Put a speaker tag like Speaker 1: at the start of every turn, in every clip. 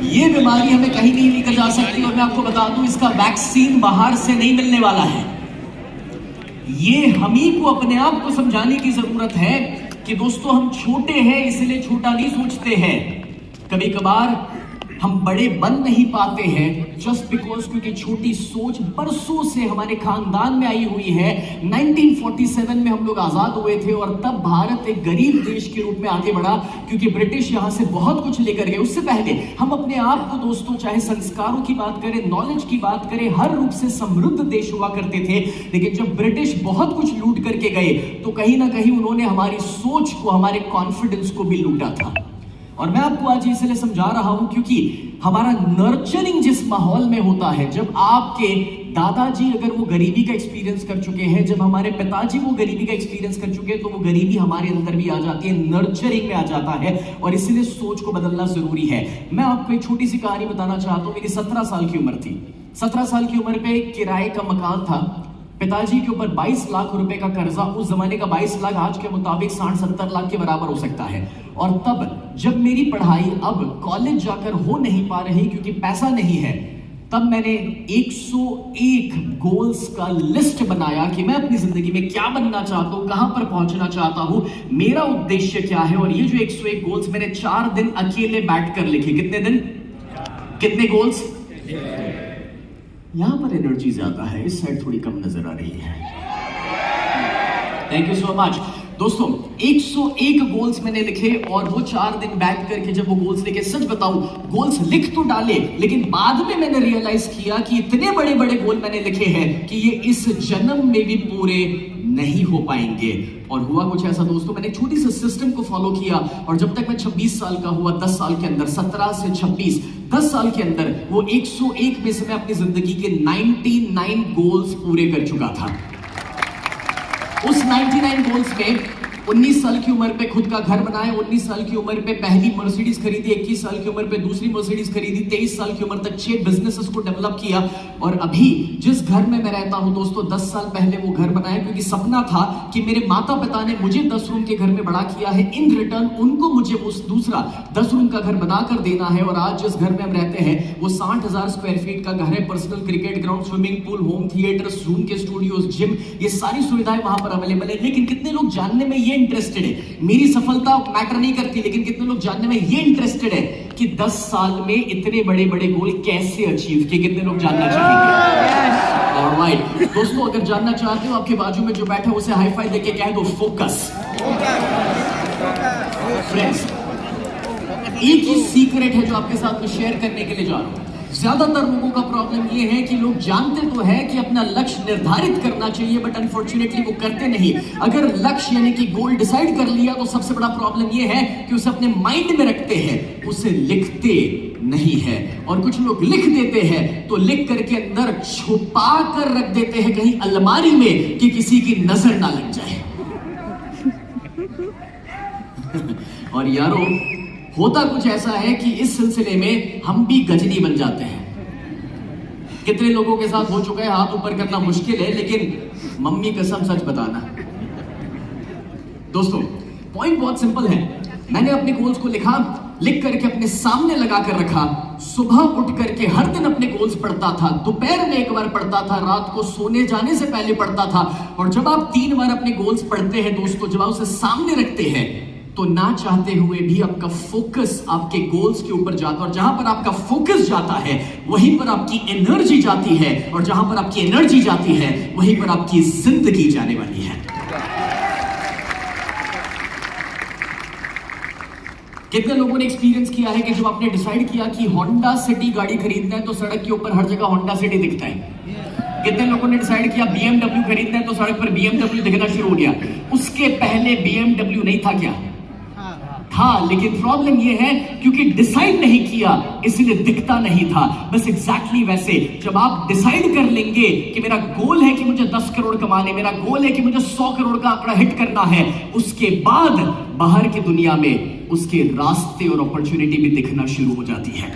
Speaker 1: ये बीमारी हमें कहीं नहीं लेकर जा सकती। और मैं आपको बता दूं, इसका वैक्सीन बाहर से नहीं मिलने वाला है। ये हम ही को अपने आप को समझाने की जरूरत है कि दोस्तों हम छोटे हैं इसलिए छोटा नहीं सोचते हैं। कभी कभार हम बड़े बन नहीं पाते हैं जस्ट बिकॉज क्योंकि छोटी सोच बरसों से हमारे खानदान में आई हुई है। 1947 में हम लोग आजाद हुए थे और तब भारत एक गरीब देश के रूप में आगे बढ़ा क्योंकि ब्रिटिश यहां से बहुत कुछ लेकर गए। उससे पहले हम अपने आप को दोस्तों चाहे संस्कारों की बात करें, नॉलेज की बात करें, हर रूप से समृद्ध देश हुआ करते थे। लेकिन जब ब्रिटिश बहुत कुछ लूट करके गए तो कहीं ना कहीं उन्होंने हमारी सोच को, हमारे कॉन्फिडेंस को भी लूटा था। और मैं आपको आज इसलिए समझा रहा हूं क्योंकि हमारा नर्चरिंग जिस माहौल में होता है, जब आपके दादाजी अगर वो गरीबी का एक्सपीरियंस कर चुके हैं, जब हमारे पिताजी वो गरीबी का एक्सपीरियंस कर चुके हैं, तो वो गरीबी हमारे अंदर भी आ जाती है, नर्चरिंग में आ जाता है। और इसलिए सोच को बदलना जरूरी है। मैं आपको एक छोटी सी कहानी बताना चाहता हूं। मेरी 17 साल की उम्र थी। 17 साल की उम्र पे किराए का मकान था। पिताजी के ऊपर 22 लाख रुपए का कर्जा। उस जमाने का 22 लाख आज के मुताबिक 60-70 लाख के बराबर हो सकता है। और तब जब मेरी पढ़ाई अब कॉलेज जाकर हो नहीं पा रही क्योंकि पैसा नहीं है, तब मैंने 101 गोल्स का लिस्ट बनाया कि मैं अपनी जिंदगी में क्या बनना चाहता हूं, कहां पर पहुंचना चाहता हूं, मेरा उद्देश्य क्या है। और ये जो 101 गोल्स मैंने 4 दिन अकेले बैठकर लिखे। कितने दिन, कितने गोल्स? यहां पर एनर्जी ज्यादा है, इस साइड थोड़ी कम नजर आ रही है। थैंक यू सो मच दोस्तों। 101 गोल्स मैंने लिखे और वो 4 दिन बैठ करके जब वो गोल्स लिखे, सच बताऊं गोल्स लिख तो डाले, लेकिन बाद में मैंने रियलाइज किया कि इतने बड़े बड़े गोल मैंने लिखे हैं कि ये इस जन्म में भी पूरे नहीं हो पाएंगे। और हुआ कुछ ऐसा दोस्तों, मैंने छोटी सी सिस्टम को फॉलो किया और जब तक मैं 26 साल का हुआ, 10 साल के अंदर, 17 से 26, 10 साल के अंदर वो 101 में से मैं अपनी जिंदगी के 99 गोल्स पूरे कर चुका था। उस 99 गोल्स में 19 साल की उम्र पे खुद का घर बनाया, 19 साल की उम्र पे पहली मर्सिडीज खरीदी, 21 साल की उम्र पे दूसरी मर्सिडीज खरीदी, 23 साल की उम्र तक 6 बिजनेसेस को डेवलप किया। और अभी जिस घर में मैं रहता हूं दोस्तों, 10 साल पहले वो घर बनाया क्योंकि सपना था कि मेरे माता पिता ने मुझे 10 रूम के घर में बड़ा किया है, इन रिटर्न उनको मुझे उस दूसरा 10 रूम का घर बनाकर देना है। और आज जिस घर में हम रहते हैं वो 60,000 स्क्वायर फीट का घर है। Personal cricket ground, swimming pool, home theatre, zoom के स्टूडियोज, जिम, ये सारी सुविधाएं वहां पर अवेलेबल है। लेकिन कितने लोग जानने में ये इंटरेस्टेड है, मेरी सफलता मैटर नहीं करती, लेकिन कितने लोग जानने में ये इंटरेस्टेड है कि 10 साल में इतने बड़े बड़े गोल कैसे अचीव किए? कितने लोग जानना चाहेंगे? ऑलराइट दोस्तों, अगर जानना चाहते हो, आपके बाजू में जो बैठा है उसे हाई फाई देके कह दो फोकस। फ्रेंड्स, एक ही सीक्रेट है जो आपके साथ में शेयर करने के लिए जा रहा हूं। ज्यादातर लोगों का प्रॉब्लम ये है कि लोग जानते तो है कि अपना लक्ष्य निर्धारित करना चाहिए, बट अनफॉर्चुनेटली वो करते नहीं। अगर लक्ष्य यानी कि गोल डिसाइड कर लिया तो सबसे बड़ा प्रॉब्लम ये है कि उसे अपने माइंड में रखते हैं, उसे लिखते नहीं है। और कुछ लोग लिख देते हैं तो लिख करके अंदर छुपा कर रख देते हैं कहीं अलमारी में कि किसी की नजर ना लग जाए। और यारो, होता कुछ ऐसा है कि इस सिलसिले में हम भी गजनी बन जाते हैं। कितने लोगों के साथ हो चुका है, हाथ ऊपर करना मुश्किल है, लेकिन मम्मी कसम सच बताना। दोस्तों, पॉइंट बहुत सिंपल है। मैंने अपने गोल्स को लिखा, लिख करके अपने सामने लगा कर रखा। सुबह उठ करके हर दिन अपने गोल्स पढ़ता था, दोपहर में एक बार पढ़ता था, रात को सोने जाने से पहले पढ़ता था। और जब आप 3 बार अपने गोल्स पढ़ते हैं दोस्तों, जब आप उसे सामने रखते हैं तो ना चाहते हुए भी आपका फोकस आपके गोल्स के ऊपर जाता है। और जहां पर आपका फोकस जाता है वहीं पर आपकी एनर्जी जाती है, और जहां पर आपकी एनर्जी जाती है वहीं पर आपकी जिंदगी जाने वाली है। कितने लोगों ने एक्सपीरियंस किया है कि जब आपने डिसाइड किया कि होंडा सिटी गाड़ी खरीदना है तो सड़क के ऊपर हर जगह होंडा सिटी दिखता है। कितने लोगों ने डिसाइड किया BMW खरीदना है तो सड़क पर BMW दिखना शुरू हो गया। उसके पहले BMW नहीं था क्या? था, लेकिन प्रॉब्लम यह है क्योंकि डिसाइड नहीं किया इसलिए दिखता नहीं था। बस एग्जैक्टली वैसे जब आप डिसाइड कर लेंगे कि मेरा गोल है कि मुझे 10 करोड़ कमाने, मेरा गोल है कि मुझे 100 करोड़ का आंकड़ा हिट करना है, उसके बाद बाहर की दुनिया में उसके रास्ते और अपॉर्चुनिटी भी दिखना शुरू हो जाती है।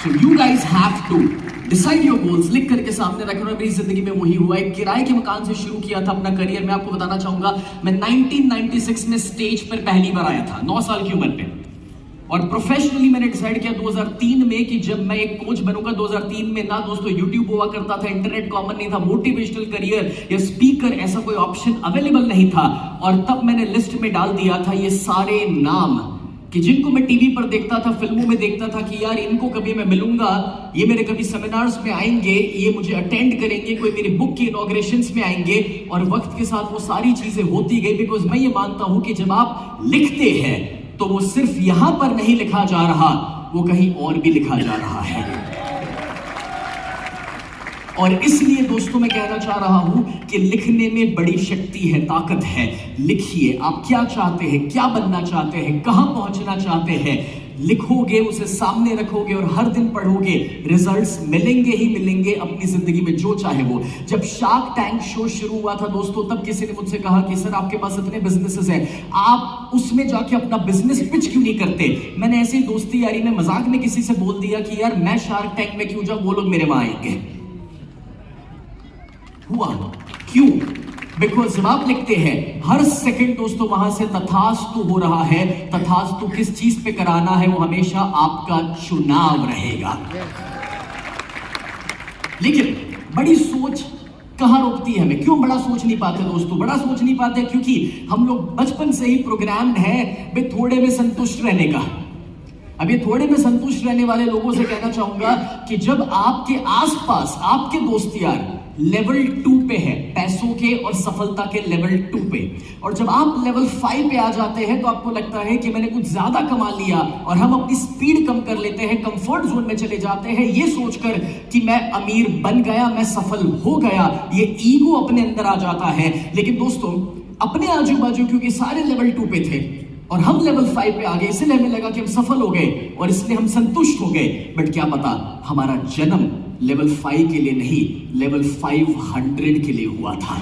Speaker 1: So you guys have to decide your goals, लिख करके सामने रखना। मेरी जिंदगी में वही हुआ। एक किराए के मकान से शुरू किया था अपना करियर। मैं आपको बताना चाहूंगा, मैं 1996 में स्टेज पर पहली बार आया था, 9 साल की उम्र पे। और प्रोफेशनली मैंने डिसाइड किया 2003 में कि जब मैं एक कोच बनूंगा। 2003 में ना दोस्तों यूट्यूब हुआ करता था, इंटरनेट कॉमन नहीं था, मोटिवेशनल करियर या स्पीकर ऐसा कोई ऑप्शन अवेलेबल नहीं था। और तब मैंने लिस्ट में डाल दिया था ये सारे नाम कि जिनको मैं टीवी पर देखता था, फिल्मों में देखता था कि यार इनको कभी मैं मिलूंगा, ये मेरे कभी सेमिनार्स में आएंगे, ये मुझे अटेंड करेंगे, कोई मेरी बुक के इनॉग्रेशंस में आएंगे। और वक्त के साथ वो सारी चीजें होती गई, बिकॉज मैं ये मानता हूं कि जब आप लिखते हैं तो वो सिर्फ यहां पर नहीं लिखा जा रहा, वो कहीं और भी लिखा जा रहा है। और इसलिए दोस्तों मैं कहना चाह रहा हूं कि लिखने में बड़ी शक्ति है, ताकत है। लिखिए, आप क्या चाहते हैं, क्या बनना चाहते हैं, कहां पहुंचना चाहते हैं, लिखोगे, उसे सामने रखोगे और हर दिन पढ़ोगे, रिजल्ट्स मिलेंगे ही मिलेंगे अपनी जिंदगी में, जो चाहे वो। जब शार्क टैंक शो शुरू हुआ था दोस्तों, तब किसी ने मुझसे कहा कि सर आपके पास इतने बिजनेसेस हैं, आप उसमें जाके अपना बिजनेस पिच क्यों नहीं करते। मैंने ऐसी दोस्ती यारी में मजाक में किसी से बोल दिया कि यार मैं शार्क टैंक में क्यों जाऊं, वो लोग मेरे वहां आएंगे। हुआ क्यों? बिकॉज जब आप लिखते हैं हर सेकंड दोस्तों वहां से तथास्तु हो रहा है। तथास्तु किस चीज पे कराना है वो हमेशा आपका चुनाव रहेगा। लेकिन बड़ी सोच कहां रोकती है हमें? क्यों बड़ा सोच नहीं पाते दोस्तों? बड़ा सोच नहीं पाते क्योंकि हम लोग बचपन से ही प्रोग्राम्ड है भाई थोड़े में संतुष्ट रहने का। अब ये थोड़े में संतुष्ट रहने वाले लोगों से कहना चाहूंगा कि जब आपके आसपास आपके दोस्त यार लेवल 2 पे है, पैसों के और सफलता के लेवल 2 पे, और जब आप लेवल 5 पे आ जाते हैं तो आपको लगता है कि मैंने कुछ ज्यादा कमा लिया, और हम अपनी स्पीड कम कर लेते हैं, कंफर्ट जोन में चले जाते हैं ये सोचकर कि मैं अमीर बन गया, मैं सफल हो गया। ये ईगो अपने अंदर आ जाता है। लेकिन दोस्तों अपने आजू बाजू क्योंकि सारे लेवल 2 पे थे और हम लेवल 5 पे आ गए, इसलिए हमें लगा कि हम सफल हो गए और इसलिए हम संतुष्ट हो गए। बट क्या पता हमारा जन्म लेवल 5 के लिए नहीं, लेवल 500 के लिए हुआ था।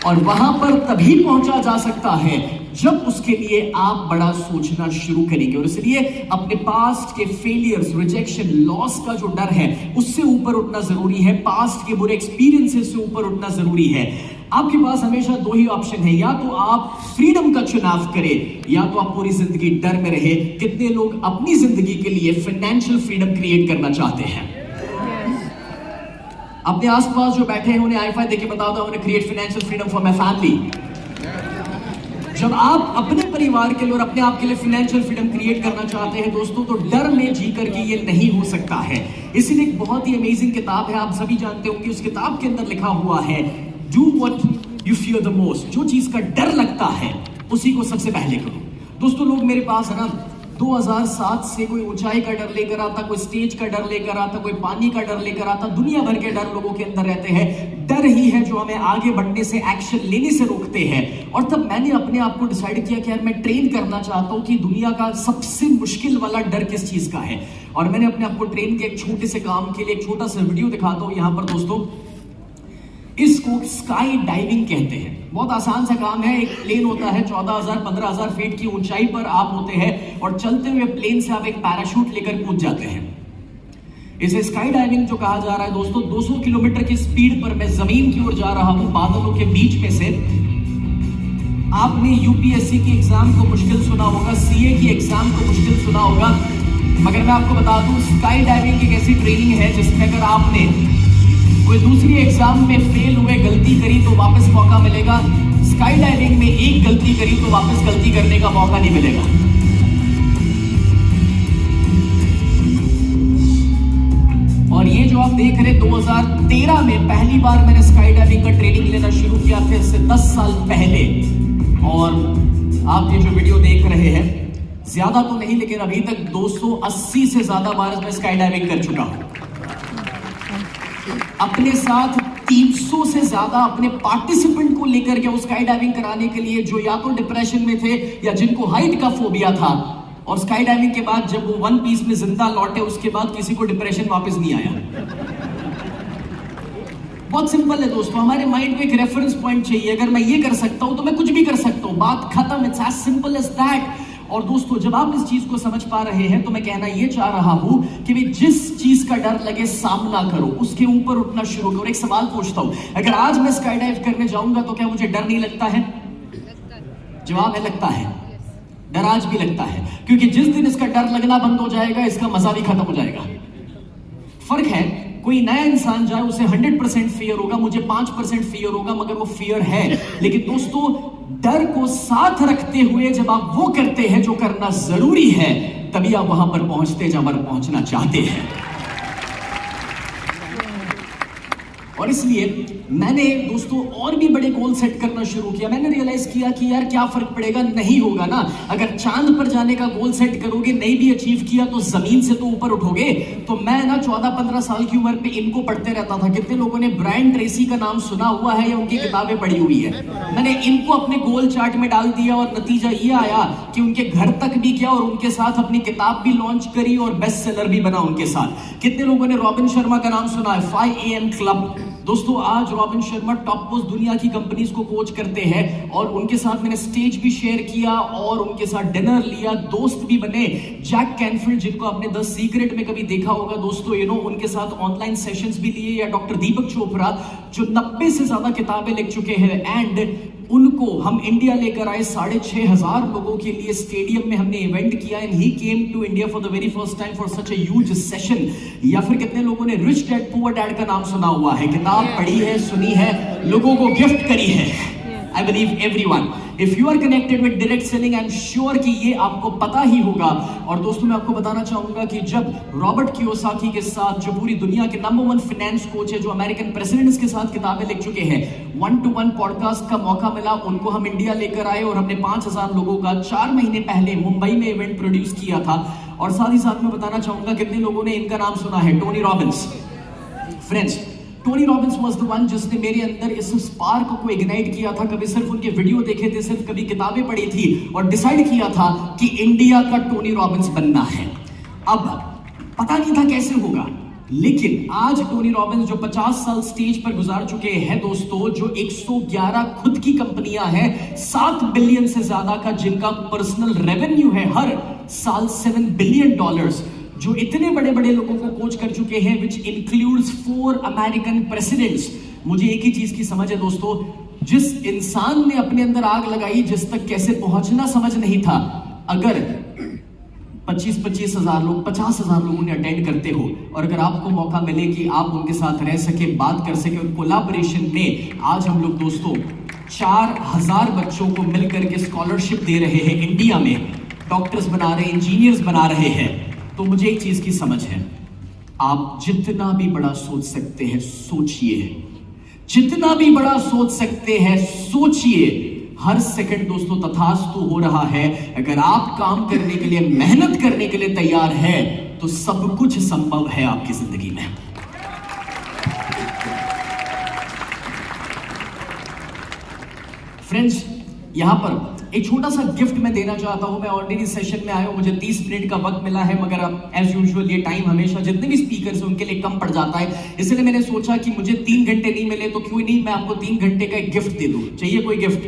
Speaker 1: और वहां पर तभी पहुंचा जा सकता है जब उसके लिए आप बड़ा सोचना शुरू करेंगे। और इसलिए अपने पास्ट के फेलियर्स, रिजेक्शन, लॉस का जो डर है उससे ऊपर उठना जरूरी है। पास्ट के बुरे एक्सपीरियंसेस से ऊपर उठना जरूरी है। आपके पास हमेशा दो ही ऑप्शन है, या तो आप फ्रीडम का चुनाव करें या तो आप पूरी जिंदगी डर में रहे। कितने लोग अपनी जिंदगी के लिए फाइनेंशियल फ्रीडम क्रिएट करना चाहते हैं? अपने आसपास जो बैठे हैं उन्हें हाई-फाई देके बता दो, उन्हें create financial freedom for my family. जब आप अपने परिवार के लिए और अपने आप के लिए फाइनेंशियल फ्रीडम क्रिएट करना चाहते हैं दोस्तों, तो डर में जी करके ये नहीं हो सकता है। इसीलिए एक बहुत ही अमेजिंग किताब है, आप सभी जानते होंगे। उस किताब के अंदर लिखा हुआ है do what you fear the most. जो चीज का डर लगता है उसी को सबसे पहले करो। दोस्तों लोग मेरे पास है ना 2007 से कोई ऊंचाई का डर लेकर आता, कोई स्टेज का डर लेकर आता, कोई पानी का डर लेकर आता। दुनिया भर के डर लोगों के अंदर रहते हैं। डर ही है जो हमें आगे बढ़ने से, एक्शन लेने से रोकते हैं। और तब मैंने अपने आप को डिसाइड किया कि यार मैं ट्रेन करना चाहता हूं कि दुनिया का सबसे मुश्किल वाला डर किस चीज का है। और मैंने अपने आप को ट्रेन के एक छोटे से काम के लिए एक छोटा सा वीडियो दिखाता हूं यहां पर दोस्तों। इसको स्काई डाइविंग कहते हैं। बहुत आसान सा काम है। एक प्लेन होता है 14,000 15,000 फीट की ऊंचाई पर आप होते हैं और चलते हुए प्लेन से आप एक पैराशूट लेकर कूद जाते हैं। इसे स्काई डाइविंग जो कहा जा रहा है दोस्तों, 200 किलोमीटर की स्पीड पर मैं जमीन की ओर जा रहा हूं बादलों के बीच में से। आपने यूपीएससी की एग्जाम को मुश्किल सुना होगा, सीए की एग्जाम को मुश्किल सुना होगा, मगर मैं आपको बता दूं स्काई डाइविंग एक ऐसी ट्रेनिंग है जिसमें अगर आपने कोई दूसरी एग्जाम में फेल हुए, गलती करी तो वापस मौका मिलेगा। स्काई डाइविंग में एक गलती करी तो वापस गलती करने का मौका नहीं मिलेगा। और ये जो आप देख रहे 2013 में पहली बार मैंने स्काई डाइविंग का ट्रेनिंग लेना शुरू किया था, इससे 10 साल पहले। और आप ये जो वीडियो देख रहे हैं, ज्यादा तो नहीं लेकिन अभी तक 280 से ज्यादा बार मैं स्काई डाइविंग कर चुका हूं। अपने साथ 300 से ज्यादा अपने पार्टिसिपेंट को लेकर के स्काई डाइविंग कराने के लिए, जो या तो डिप्रेशन में थे या जिनको हाइट का फोबिया था। और स्काई डाइविंग के बाद जब वो वन पीस में जिंदा लौटे, उसके बाद किसी को डिप्रेशन वापस नहीं आया। बहुत सिंपल है दोस्तों, हमारे माइंड को एक रेफरेंस पॉइंट चाहिए। अगर मैं ये कर सकता हूं तो मैं कुछ भी कर सकता हूं, बात खत्म। It's as simple as that. और दोस्तों जब आप इस चीज को समझ पा रहे हैं तो मैं कहना ये चाह रहा हूं कि भी जिस चीज का डर लगे सामना करो, उसके ऊपर उठना शुरू करो। एक सवाल पूछता हूं, अगर आज मैं स्काई डाइव करने जाऊंगा तो क्या मुझे डर नहीं लगता है? जवाब है लगता है। डर आज भी लगता है, क्योंकि जिस दिन इसका डर लगना बंद हो जाएगा इसका मजा भी खत्म हो जाएगा। फर्क है, कोई नया इंसान जाए उसे 100% फियर होगा, मुझे 5% फियर होगा, मगर वो फियर है। लेकिन दोस्तों, डर को साथ रखते हुए जब आप वो करते हैं जो करना जरूरी है, तभी आप वहां पर पहुंचते जहां पर पहुंचना चाहते हैं। और इसलिए मैंने दोस्तों और भी बड़े गोल सेट करना शुरू किया। मैंने रियलाइज किया कि यार क्या फर्क पड़ेगा, नहीं होगा ना। अगर चांद पर जाने का गोल सेट करोगे, नहीं भी अचीव किया तो जमीन से तो ऊपर उठोगे। तो मैं ना 14-15 साल की उम्र पे इनको पढ़ते रहता था। कितने लोगों ने ब्रायन ट्रेसी का नाम सुना हुआ है या उनकी किताबें पढ़ी हुई है? मैंने इनको अपने गोल चार्ट में डाल दिया और नतीजा ये आया कि उनके घर तक भी गया और उनके साथ अपनी किताब भी लॉन्च करी और बेस्ट सेलर भी बना उनके साथ। कितने लोगों ने रॉबिन शर्मा का नाम सुना है? 5 AM क्लब। दोस्तों, आज रॉबिन शर्मा टॉप मोस्ट दुनिया की कंपनीज को कोच करते हैं और उनके साथ मैंने स्टेज भी शेयर किया और उनके साथ डिनर लिया, दोस्त भी बने। जैक कैनफिल्ड, जिनको आपने द सीक्रेट में कभी देखा होगा दोस्तों, उनके साथ ऑनलाइन सेशंस भी लिए, या डॉक्टर दीपक चोपड़ा जो 90 से ज्यादा किताबें लिख चुके हैं, एंड उनको हम इंडिया लेकर आए। 6,500 लोगों के लिए स्टेडियम में हमने इवेंट किया, and he came to India for the very first time for such a huge session. या फिर कितने लोगों ने रिच डैड पुअर डैड का नाम सुना हुआ है? किताब पढ़ी है, सुनी है, लोगों को गिफ्ट करी है। I believe everyone. If you are connected with direct selling, I'm sure कि ये आपको पता ही होगा। और दोस्तों, मैं आपको बताना चाहूंगा कि जब रॉबर्ट कियोसाकी के साथ, जो पूरी दुनिया के नंबर 1 फाइनेंस कोच है, जो अमेरिकन प्रेसिडेंट्स के साथ किताबें लिख चुके हैं, 1-to-1 पॉडकास्ट का मौका मिला, उनको हम इंडिया लेकर आए और हमने 5,000 लोगों का 4 महीने पहले मुंबई में इवेंट प्रोड्यूस किया था। और साथ ही साथ मैं बताना चाहूंगा कितने लोगों ने इनका नाम सुना है? Tony Robbins. Friends, Tony Robbins was the one जिसने मेरे अंदर इस स्पार्क को इग्नाइट किया था। कभी सिर्फ उनके वीडियो देखे थे, सिर्फ कभी किताबें पढ़ी थी और डिसाइड किया था कि इंडिया का टोनी रॉबिन्स बनना है। अब पता नहीं था कैसे होगा, लेकिन आज टोनी रॉबिन्स जो 50 साल स्टेज पर गुजार चुके हैं दोस्तों, जो 111 खुद की कंपनियां हैं, 7 बिलियन से ज्यादा का जिनका पर्सनल रेवेन्यू है हर साल $7 बिलियन, जो इतने बड़े बड़े लोगों को कोच कर चुके हैं, विच इंक्लूड्स 4 अमेरिकन प्रेसिडेंट्स। मुझे एक ही चीज की समझ है दोस्तों, जिस इंसान ने अपने अंदर आग लगाई, जिस तक कैसे पहुंचना समझ नहीं था, अगर 25-25 हजार लोग, 50,000 लोगों ने अटेंड करते हो, और अगर आपको मौका मिले कि आप उनके साथ रह सके, बात कर सके, और कोलैबोरेशन में आज हम लोग दोस्तों 4,000 बच्चों को मिलकर के स्कॉलरशिप दे रहे हैं, इंडिया में डॉक्टर्स बना रहे हैं, इंजीनियर्स बना रहे हैं। तो मुझे एक चीज की समझ है, आप जितना भी बड़ा सोच सकते हैं सोचिए, जितना भी बड़ा सोच सकते हैं सोचिए। हर सेकंड दोस्तों तथास्तु हो रहा है। अगर आप काम करने के लिए, मेहनत करने के लिए तैयार है, तो सब कुछ संभव है आपकी जिंदगी में। फ्रेंड्स, यहां पर एक छोटा सा गिफ्ट मैं देना चाहता हूं। मैं ऑलरेडी सेशन में आया हूं, मुझे 30 मिनट का वक्त मिला है, मगर अब एज यूजुअल ये टाइम हमेशा जितने भी स्पीकर्स हैं उनके लिए कम पड़ जाता है। इसलिए मैंने सोचा कि मुझे 3 घंटे नहीं मिले तो क्यों नहीं मैं आपको 3 घंटे का एक गिफ्ट दे दूं। चाहिए कोई गिफ्ट?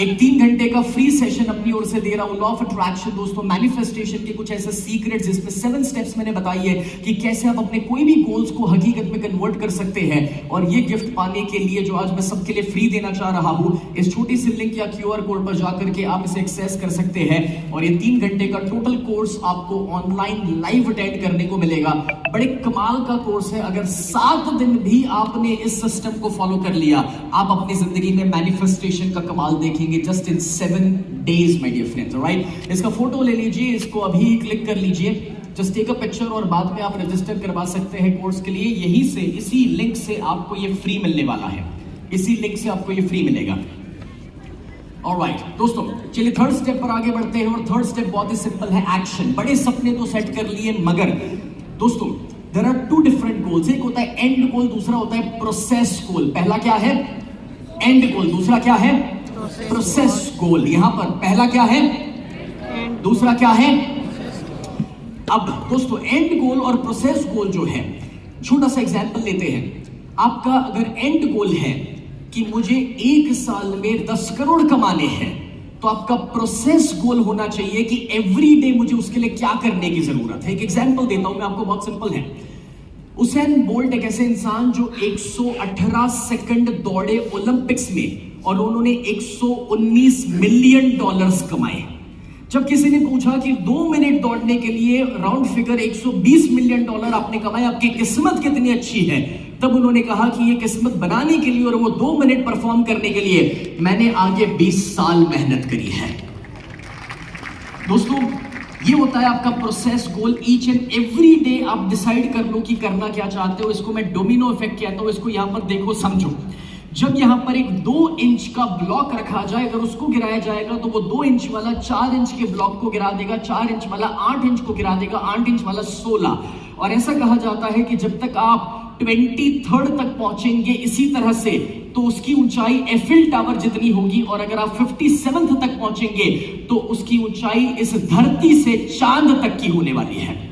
Speaker 1: एक 3 घंटे का फ्री सेशन अपनी ओर से दे रहा हूं। लॉ ऑफ अट्रैक्शन दोस्तों, मैनिफेस्टेशन के कुछ ऐसे सीक्रेट्स, जिसमें 7 स्टेप्स मैंने बताई है कि कैसे आप अपने कोई भी गोल्स को हकीकत में कन्वर्ट कर सकते हैं। और ये गिफ्ट पाने के लिए, जो आज मैं सबके लिए फ्री देना चाह रहा हूं, इस छोटी सी लिंक या QR कोड पर जाकर के आप इसे एक्सेस कर सकते हैं। और ये 3 घंटे का टोटल कोर्स आपको ऑनलाइन लाइव अटेंड करने को मिलेगा। बड़े कमाल का कोर्स है। अगर 7 दिन भी आपने इस सिस्टम को फॉलो कर लिया, आप अपनी जिंदगी में मैनिफेस्टेशन का कमाल देखेंगे just in 7 days my dear friends. Alright, इसका फोटो ले लीजिए, इसको अभी क्लिक कर लीजिए, जस्ट टेक अ पिक्चर, और बाद में आप रजिस्टर करवा सकते हैं कोर्स के लिए। यहीं से, इसी लिंक से आपको ये फ्री मिलने वाला है, इसी लिंक से आपको ये फ्री मिलेगा। ऑलराइट दोस्तों, चलिए थर्ड स्टेप पर आगे बढ़ते हैं। और थर्ड स्टेप बहुत ही सिंपल है, एक्शन। बड़े सपने तो सेट कर लिए, मगर दोस्तों देयर आर 2 डिफरेंट गोल्स। एक होता है एंड गोल, दूसरा होता है प्रोसेस गोल। पहला क्या है? एंड गोल। दूसरा क्या है? प्रोसेस गोल। यहां पर पहला क्या है, दूसरा क्या है? अब दोस्तों, एंड गोल और प्रोसेस गोल जो है, छोटा सा एग्जांपल लेते हैं। आपका अगर एंड गोल है कि मुझे 1 साल में 10 करोड़ कमाने हैं, तो आपका प्रोसेस गोल होना चाहिए कि एवरी डे मुझे उसके लिए क्या करने की जरूरत है। एक एग्जांपल देता हूं मैं आपको, बहुत सिंपल है। उसेन बोल्ट एक ऐसे इंसान जो 118 सेकंड दौड़े ओलंपिक्स में, और उन्होंने $119 मिलियन कमाए। जब किसी ने पूछा कि 2 मिनट दौड़ने के लिए राउंड फिगर $120 मिलियन आपने कमाए, आपकी किस्मत कितनी अच्छी है, तब उन्होंने कहा कि ये किस्मत बनाने के लिए और वो 2 मिनट परफॉर्म करने के लिए मैंने आगे 20 साल मेहनत करी है। दोस्तों, ये होता है आपका process goal. Each and every day आप डिसाइड कर लो कि करना क्या चाहते हो। इसको मैं डोमिनो इफेक्ट कहता हूं। इसको यहां पर देखो, समझो। जब यहां पर एक 2 इंच का ब्लॉक रखा जाए, अगर उसको गिराया जाएगा तो वो 2 इंच वाला 4 इंच के ब्लॉक को गिरा देगा, 4 इंच वाला 8 इंच को गिरा देगा, 8 इंच वाला 16। और ऐसा कहा जाता है कि जब तक आप 23rd तक पहुंचेंगे इसी तरह से, तो उसकी ऊंचाई एफिल टावर जितनी होगी, और अगर आप 57th तक पहुंचेंगे तो उसकी ऊंचाई इस धरती से चांद तक की होने वाली है।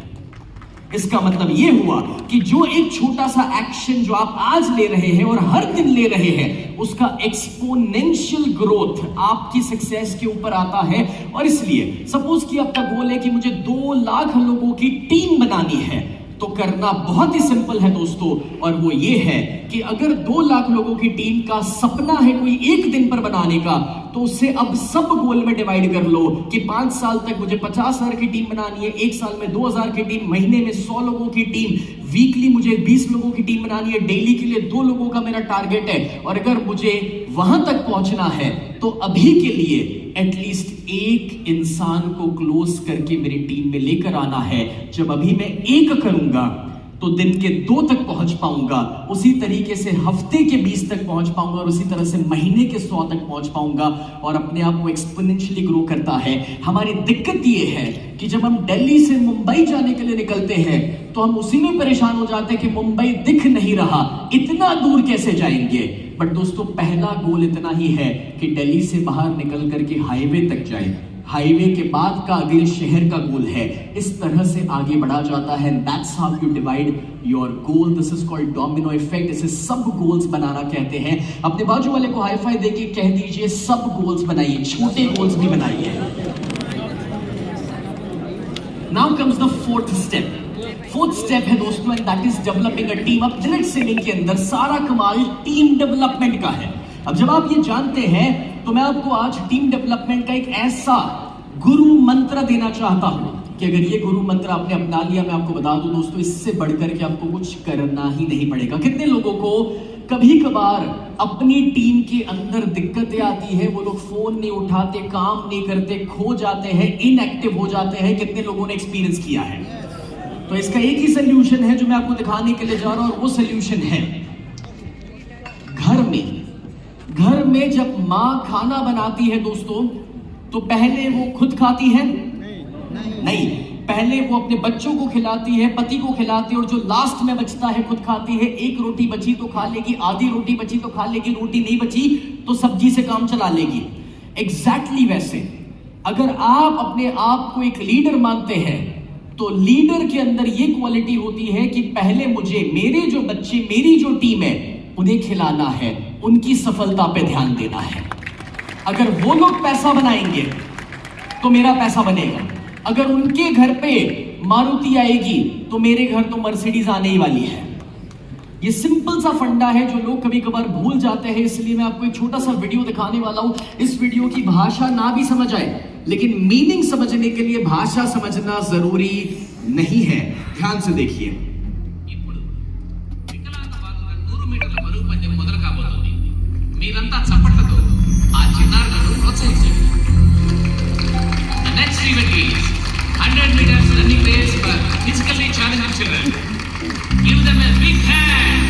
Speaker 1: इसका मतलब यह हुआ कि जो एक छोटा सा एक्शन जो आप आज ले रहे हैं और हर दिन ले रहे हैं, उसका एक्सपोनेंशियल ग्रोथ आपकी सक्सेस के ऊपर आता है। और इसलिए सपोज कि आपका गोल है कि मुझे 2 लाख लोगों की टीम बनानी है, तो करना बहुत ही सिंपल है दोस्तों, और वो ये है कि अगर 2 लाख लोगों की टीम का सपना है कोई एक दिन पर बनाने का, तो उससे अब सब गोल में डिवाइड कर लो कि 5 साल तक मुझे 50,000 की टीम बनानी है, 1 साल में 2,000 की टीम, महीने में 100 लोगों की टीम, वीकली मुझे 20 लोगों की टीम बनानी है, डेली के लिए 2 लोगों का मेरा टारगेट है। और अगर मुझे वहां तक पहुंचना है तो अभी के लिए एटलीस्ट 1 इंसान को क्लोज करके मेरी टीम में लेकर आना है। जब अभी मैं 1 करूंगा तो दिन के 2 तक पहुंच पाऊंगा, उसी तरीके से हफ्ते के 20 तक पहुंच पाऊंगा, और उसी तरह से महीने के 100 तक पहुंच पाऊंगा, और अपने आप को एक्सपोनेंशियली ग्रो करता है। हमारी दिक्कत ये है कि जब हम दिल्ली से मुंबई जाने के लिए निकलते हैं तो हम उसी में परेशान हो जाते हैं कि मुंबई दिख नहीं रहा, इतना दूर कैसे जाएंगे। बट दोस्तों, पहला गोल इतना ही है कि दिल्ली से बाहर निकल करके हाईवे तक जाए, हाईवे के बाद का अगले शहर का गोल है। इस तरह से आगे बढ़ा जाता है। That's how you divide your goal. This is called domino effect. इसे सब गोल्स बनाना कहते हैं। अपने बाजू वाले को हाई फाई देके कह दीजिए, सब गोल्स बनाइए, छोटे गोल्स भी बनाइए। Now comes the 4th step. 4th step है दोस्तों, and that is developing a team. अब डायरेक्ट सेलिंग के अंदर सारा कमाल टीम डेवलपमेंट का है। अब जब आप ये जानते हैं तो मैं आपको आज टीम डेवलपमेंट का एक ऐसा गुरु मंत्र देना चाहता हूं कि अगर ये गुरु मंत्र आपने अपना लिया, मैं आपको बता दूं दोस्तों, इससे बढ़कर के आपको कुछ करना ही नहीं पड़ेगा। कितने लोगों को कभी कभार अपनी टीम के अंदर दिक्कतें आती है, वो लोग फोन नहीं उठाते, काम नहीं करते, खो जाते हैं, इनएक्टिव हो जाते हैं। कितने लोगों ने एक्सपीरियंस किया है? तो इसका एक ही सोल्यूशन है जो मैं आपको दिखाने के लिए जा रहा हूं, और वो सोल्यूशन है घर में जब माँ खाना बनाती है दोस्तों, तो पहले वो खुद खाती है? नहीं, पहले वो अपने बच्चों को खिलाती है, पति को खिलाती है, और जो लास्ट में बचता है खुद खाती है। 1 रोटी बची तो खा लेगी, आधी रोटी बची तो खा लेगी, रोटी नहीं बची तो सब्जी से काम चला लेगी। एग्जैक्टली वैसे अगर आप अपने आप को एक लीडर मानते हैं, तो लीडर के अंदर ये क्वालिटी होती है कि पहले मुझे मेरे जो बच्चे, मेरी जो टीम है, उन्हें खिलाना है, उनकी सफलता पे ध्यान देना है। अगर वो लोग पैसा बनाएंगे तो मेरा पैसा बनेगा। अगर उनके घर पे मारुति आएगी तो मेरे घर तो मर्सिडीज आने ही वाली है। ये सिंपल सा फंडा है जो लोग कभी कभार भूल जाते हैं। इसलिए मैं आपको एक छोटा सा वीडियो दिखाने वाला हूं। इस वीडियो की भाषा ना भी समझ आए, लेकिन मीनिंग समझने के लिए भाषा समझना जरूरी नहीं है। ध्यान से देखिए।
Speaker 2: మీరంతా చప్పట్లతో ఆ చిన్నారులను ప్రోత్సహించండి. The next event is 100 meters running race for physically challenged children. Give them a big hand.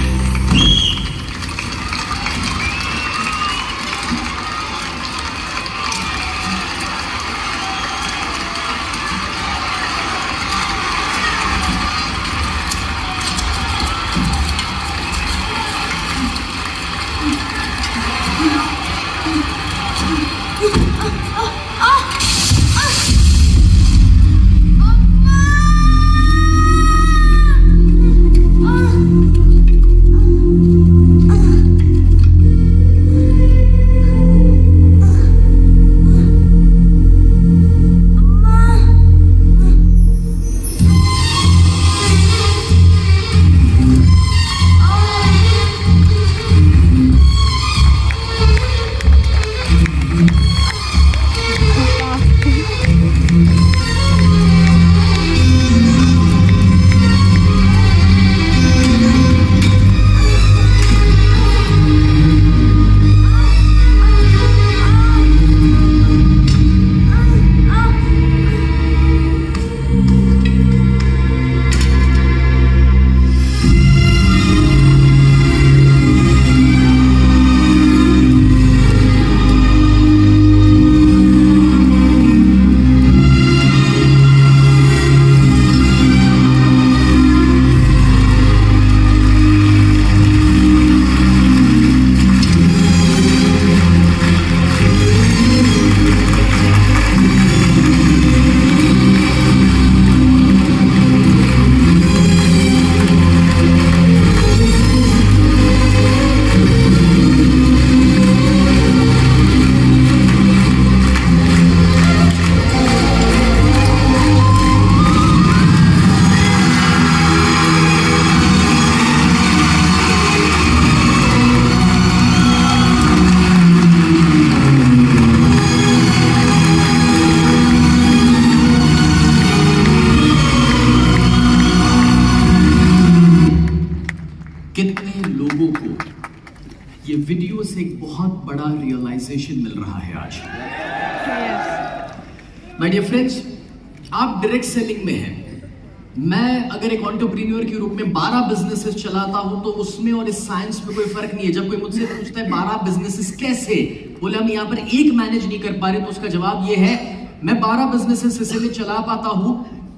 Speaker 1: Realization मिल रहा है आज। माय डियर फ्रेंड्स, आप डायरेक्ट सेलिंग में हैं। मैं अगर एक एंटरप्रेन्योर के रूप में 12 बिजनेसेस चलाता हूं तो उसमें और इस साइंस में कोई फर्क नहीं है। जब कोई मुझसे पूछता है 12 बिजनेसेस कैसे, बोले हम यहाँ पर एक मैनेज नहीं कर पा रहे, तो उसका जवाब ये है मैं 12 बिजनेसेस इसलिए चला पाता हूं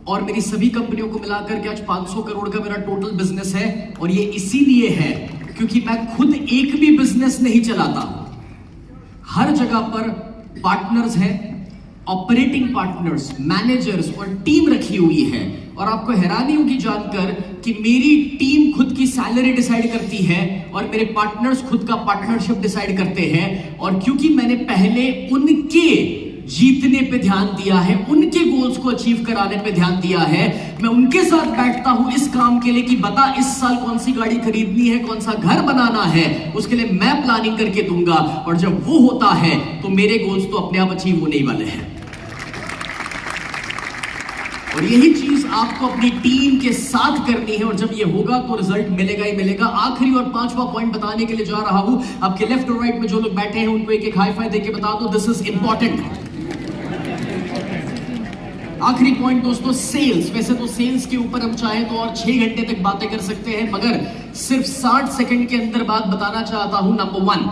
Speaker 1: और मेरी सभी कंपनियों को मिलाकर के आज 500 करोड़ का मेरा टोटल बिजनेस है। और ये इसीलिए है क्योंकि मैं खुद एक भी बिजनेस नहीं चलाता। हर जगह पर पार्टनर्स हैं, ऑपरेटिंग पार्टनर्स, मैनेजर्स और टीम रखी हुई है। और आपको हैरानी होगी जानकर कि मेरी टीम खुद की सैलरी डिसाइड करती है और मेरे पार्टनर्स खुद का पार्टनरशिप डिसाइड करते हैं। और क्योंकि मैंने पहले उनके जीतने पे ध्यान दिया है, उनके गोल्स को अचीव कराने पे ध्यान दिया है, मैं उनके साथ बैठता हूं इस काम के लिए कि बता इस साल कौन सी गाड़ी खरीदनी है, कौन सा घर बनाना है, उसके लिए मैं प्लानिंग करके दूंगा। और जब वो होता है तो मेरे गोल्स तो अपने आप अचीव होने ही वाले हैं। और यही चीज आपको अपनी टीम के साथ करनी है और जब ये होगा तो रिजल्ट मिलेगा ही मिलेगा। आखिरी और 5वां पॉइंट बताने के लिए जा रहा हूं। आपके लेफ्ट और राइट में जो लोग बैठे हैं उनको एक एक हाई फाइव देके बता दो, दिस इज इंपॉर्टेंट। आखिरी पॉइंट दोस्तों, सेल्स। वैसे तो सेल्स के ऊपर हम चाहे तो और 6 घंटे तक बातें कर सकते हैं, मगर सिर्फ 60 सेकंड के अंदर बात बताना चाहता हूं। Number 1,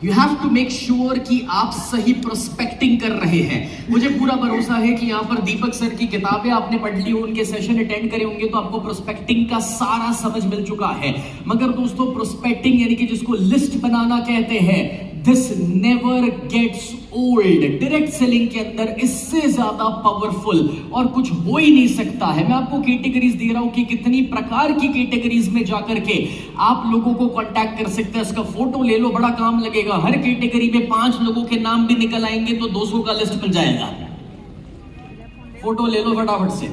Speaker 1: you have to make sure कि आप सही प्रोस्पेक्टिंग कर रहे हैं। मुझे पूरा भरोसा है कि यहाँ पर दीपक सर की किताबें आपने पढ़ ली, उनके सेशन अटेंड करे होंगे तो आपको प्रोस्पेक्टिंग का सारा समझ मिल चुका है। मगर दोस्तों प्रोस्पेक्टिंग यानी कि जिसको लिस्ट बनाना कहते हैं, this never gets old. Direct selling के अंदर इससे ज्यादा पावरफुल और कुछ हो ही नहीं सकता है। मैं आपको कैटेगरीज दे रहा हूं कि कितनी प्रकार की कैटेगरीज में जाकर के आप लोगों को कांटेक्ट कर सकते हैं। इसका फोटो ले लो, बड़ा काम लगेगा। हर कैटेगरी में 5 लोगों के नाम भी निकल आएंगे तो 200 का लिस्ट मिल जाएगा। फोटो ले लो फटाफट से।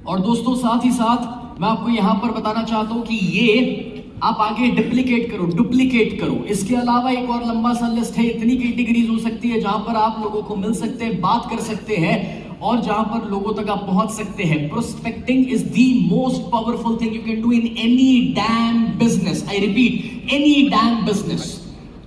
Speaker 1: और दोस्तों साथ ही साथ मैं आपको यहां पर बताना चाहता हूं कि ये आप आगे डुप्लीकेट करो। इसके अलावा एक और लंबा सा लिस्ट है। इतनी कैटेगरीज हो सकती है जहां पर आप लोगों को मिल सकते हैं, बात कर सकते हैं और जहां पर लोगों तक आप पहुंच सकते हैं। Prospecting is the most powerful thing you can do in any damn business. I repeat, any damn business.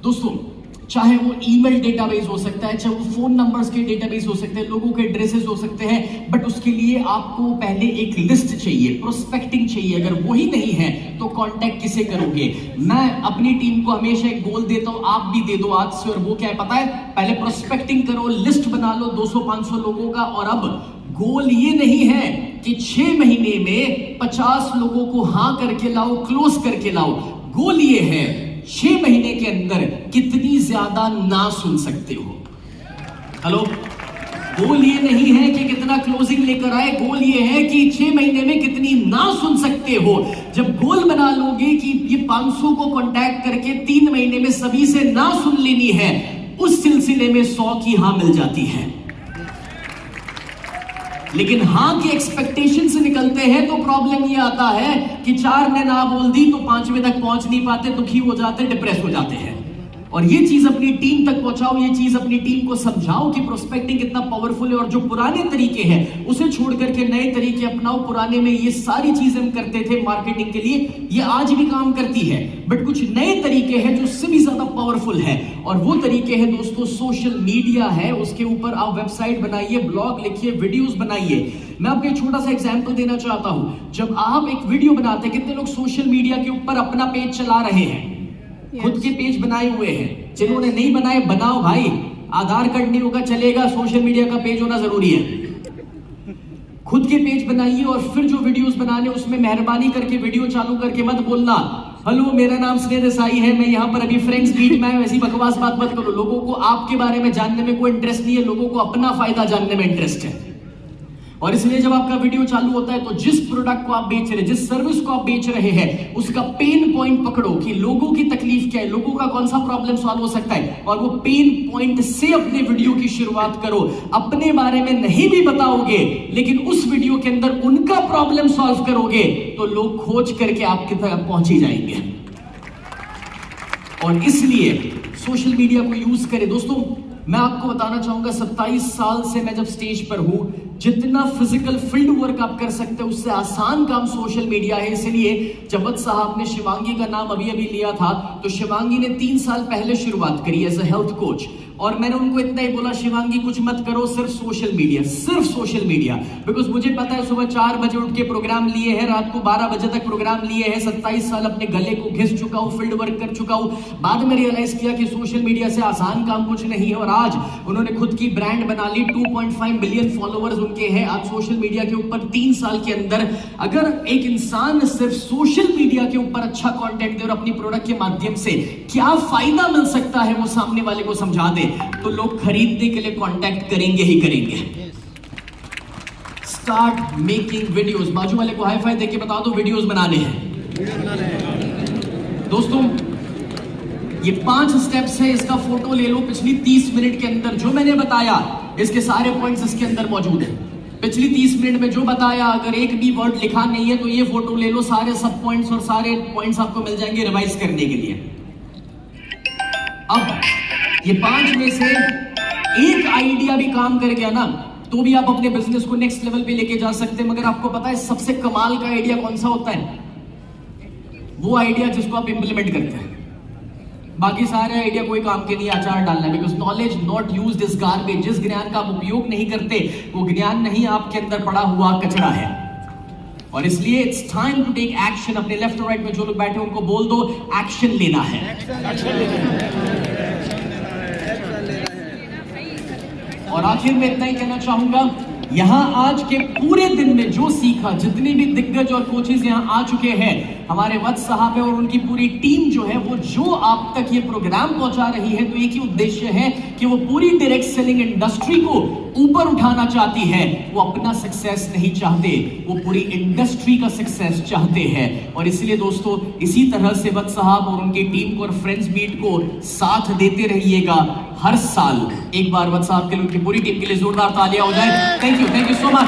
Speaker 1: दोस्तों चाहे वो ईमेल डेटाबेस हो सकता है, चाहे वो फोन नंबर्स के डेटाबेस हो सकते हैं, लोगों के एड्रेसेस हो सकते हैं, बट उसके लिए आपको पहले एक लिस्ट चाहिए, प्रोस्पेक्टिंग चाहिए। अगर वही नहीं है तो कांटेक्ट किसे करोगे? मैं अपनी टीम को हमेशा एक गोल देता हूं, आप भी दे दो आज से। और वो क्या है पता है? पहले प्रोस्पेक्टिंग करो, लिस्ट बना लो 200-500 लोगों का। और अब गोल ये नहीं है कि 6 महीने में 50 लोगों को हां करके लाओ, क्लोज करके लाओ। गोल ये है 6 महीने के अंदर कितनी ज्यादा ना सुन सकते हो। हेलो, गोल ये नहीं है कि कितना क्लोजिंग लेकर आए, गोल ये है कि 6 महीने में कितनी ना सुन सकते हो। जब गोल बना लोगे कि ये 500 को कांटेक्ट करके 3 महीने में सभी से ना सुन लेनी है, उस सिलसिले में 100 की हां मिल जाती है। लेकिन हां की एक्सपेक्टेशन से निकलते हैं तो प्रॉब्लम ये आता है कि 4 ने ना बोल दी तो 5वें तक पहुंच नहीं पाते, दुखी हो जाते, डिप्रेस हो जाते हैं। और ये चीज अपनी टीम तक पहुंचाओ, ये चीज अपनी टीम को समझाओ कि प्रोस्पेक्टिंग कितना पावरफुल है। और जो पुराने तरीके हैं उसे छोड़ करके नए तरीके अपनाओ। पुराने में ये सारी चीजें हम करते थे मार्केटिंग के लिए, ये आज भी काम करती है, बट कुछ नए तरीके हैं जो उससे भी ज्यादा पावरफुल है। और वो तरीके हैं दोस्तों सोशल मीडिया है। उसके ऊपर आप वेबसाइट बनाइए, ब्लॉग लिखिए, वीडियोस बनाइए। मैं आपको एक छोटा सा एग्जांपल देना चाहता हूं। जब आप एक वीडियो बनाते हैं, कितने लोग सोशल मीडिया के ऊपर अपना पेज चला रहे हैं, खुद के पेज बनाए हुए हैं। जिन्होंने नहीं बनाए बनाओ भाई, आधार कार्ड नहीं होगा चलेगा, सोशल मीडिया का पेज होना जरूरी है। खुद के पेज बनाइए और फिर जो वीडियोस बनाने उसमें मेहरबानी करके वीडियो चालू करके मत बोलना हेलो मेरा नाम स्नेह देसाई है, मैं यहाँ पर अभी फ्रेंड्स मीट में आया, ऐसी बकवास बात मत करो। लोगों को आपके बारे में जानने में कोई इंटरेस्ट नहीं है, लोगों को अपना फायदा जानने में इंटरेस्ट है। और इसलिए जब आपका वीडियो चालू होता है तो जिस प्रोडक्ट को आप बेच रहे हैं, जिस सर्विस को आप बेच रहे हैं, उसका पेन पॉइंट पकड़ो कि लोगों की तकलीफ क्या है, लोगों का कौन सा प्रॉब्लम सॉल्व हो सकता है, और वो पेन पॉइंट से अपने वीडियो की शुरुआत करो। अपने बारे में नहीं भी बताओगे लेकिन उस वीडियो के अंदर उनका प्रॉब्लम सॉल्व करोगे तो लोग खोज करके आपके तक पहुंच ही जाएंगे। और इसलिए सोशल मीडिया को यूज करें। दोस्तों मैं आपको बताना चाहूंगा 27 साल से मैं जब स्टेज पर हूं, जितना फिजिकल फील्ड वर्क आप कर सकते हो उससे आसान काम सोशल मीडिया है। इसलिए जब वत्स साहब ने शिवांगी का नाम अभी अभी लिया था, तो शिवांगी ने 3 साल पहले शुरुआत करी एज अ हेल्थ कोच, और मैंने उनको इतना ही बोला, शिवांगी कुछ मत करो, सिर्फ सोशल मीडिया, बिकॉज मुझे पता है सुबह 4 बजे उठ के प्रोग्राम लिए हैं, रात को 12 बजे तक प्रोग्राम लिए हैं, 27 साल अपने गले को घिस चुका हूं, फील्ड वर्क कर चुका हूं। बाद में रियलाइज किया कि सोशल मीडिया से आसान काम कुछ नहीं है, और आज उन्होंने खुद की ब्रांड बना ली, 2.5 बिलियन फॉलोअर्स उनके हैं आज सोशल मीडिया के ऊपर। 3 साल के अंदर अगर एक इंसान सिर्फ सोशल मीडिया के ऊपर अच्छा कंटेंट दे और अपनी प्रोडक्ट के माध्यम से क्या फायदा मिल सकता है वो सामने वाले को समझा दे, तो लोग खरीदने के लिए कांटेक्ट करेंगे ही करेंगे। Start making videos. बाजू वाले को हाई फाई देके बता दो वीडियोस बनाने हैं। दोस्तों ये 5 स्टेप्स है, इसका फोटो ले लो। पिछली 30 मिनट के अंदर जो मैंने बताया, इसके सारे पॉइंट्स इसके अंदर मौजूद है। पिछली 30 मिनट में जो बताया, अगर एक भी वर्ड लिखा नहीं है तो ये फोटो ले लो, सारे सब पॉइंट्स और सारे पॉइंट्स आपको मिल जाएंगे रिवाइज करने के लिए। अब ये 5 में से एक आइडिया भी काम कर गया ना, तो भी आप अपने बिजनेस को नेक्स्ट लेवल पे लेके जा सकते हैं। मगर आपको पता है सबसे कमाल का आइडिया कौन सा होता है? वो आइडिया जिसको आप इंप्लीमेंट करते हैं। बाकी सारे आइडिया कोई काम के नहीं, अचार डालना है। Because knowledge not used is garbage. जिस ज्ञान का आप उपयोग नहीं करते वो ज्ञान नहीं, आपके अंदर पड़ा हुआ कचरा है। और इसलिए it's time to take action. अपने लेफ्ट और राइट में जो लोग बैठे उनको बोल दो, एक्शन लेना है। और आखिर में इतना ही कहना चाहूंगा, यहां आज के पूरे दिन में जो सीखा, जितने भी दिग्गज और कोचेस यहां आ चुके हैं, हमारे वत्स साहब है और उनकी पूरी टीम जो है, वो जो आप तक ये प्रोग्राम पहुंचा रही है, तो एक ही उद्देश्य है कि वो पूरी डायरेक्ट सेलिंग इंडस्ट्री को ऊपर उठाना चाहती है। वो अपना सक्सेस नहीं चाहते, वो पूरी इंडस्ट्री का सक्सेस चाहते हैं। और इसलिए दोस्तों इसी तरह से वत्स साहब और उनकी टीम को और फ्रेंड्स मीट को साथ देते रहिएगा हर साल। एक बार वत्स साहब के लिए, उनकी पूरी टीम के लिए जोरदार तालियां हो जाए। Thank you so much.